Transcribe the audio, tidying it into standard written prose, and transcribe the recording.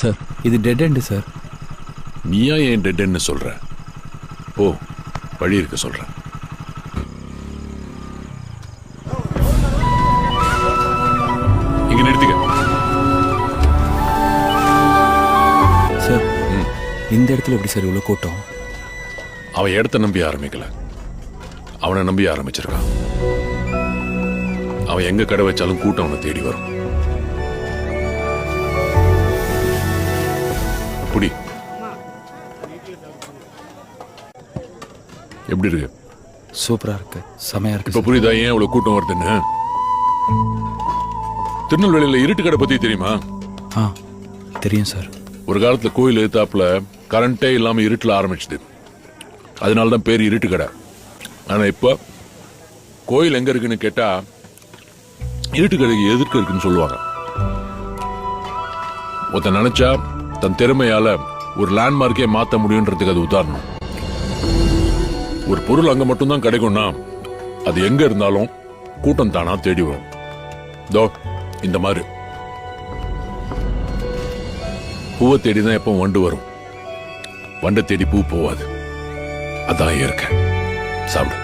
Sir இது dead end sir. நீயா ஏன் டெட் எண்ட்னு சொல்ற? ஓ, வழி இருக்க சொல்றேன். இங்க நிறுத்திக்க. சார் இந்த இடத்துல எப்படி சார் இவ்வளோ கூட்டம்? அவன் இடத்த நம்பி ஆரம்பிக்கல, அவனை நம்பி ஆரம்பிச்சிருக்கான். அவன் எங்க கடை வச்சாலும் கூட்டம் அவனை தேடி வரும். புடி. எப்படி இருக்கு? சூப்பரா இருக்கு, செமையா இருக்கு. இப்ப புரியுதா ஏன் அவ்வளவு கூட்டம் வருதுன்னு? திருநெல்வேலியில இருட்டு கடை பத்தி தெரியுமா? தெரியும் சார். ஒரு காலத்துல கோயில் எதிர்த்தாப்புல கரண்டே இல்லாம இருட்டுல ஆரம்பிச்சது, அதனாலதான் பேர் இருட்டு கடை. ஆனா இப்ப கோயில் எங்க இருக்குன்னு கேட்டா இருட்டு கடைக்கு எதிர்க்க இருக்குன்னு சொல்லுவாங்க. ஒருத்தன் நினைச்சா தன் திறமையால ஒரு லேண்ட்மார்க்கே மாத்த முடியும்ன்றதுக்கு அது உதாரணம். ஒரு பொருள் அங்க மட்டும்தான் கிடைக்கும்னா அது எங்க இருந்தாலும் கூட்டம் தானா தேடி வரும். தோ இந்த மாதிரி பூவை தேடிதான் எப்போ வண்டு வரும், வண்டை தேடி பூ போவாது. அதான் இயற்கை. சாப்பிடு.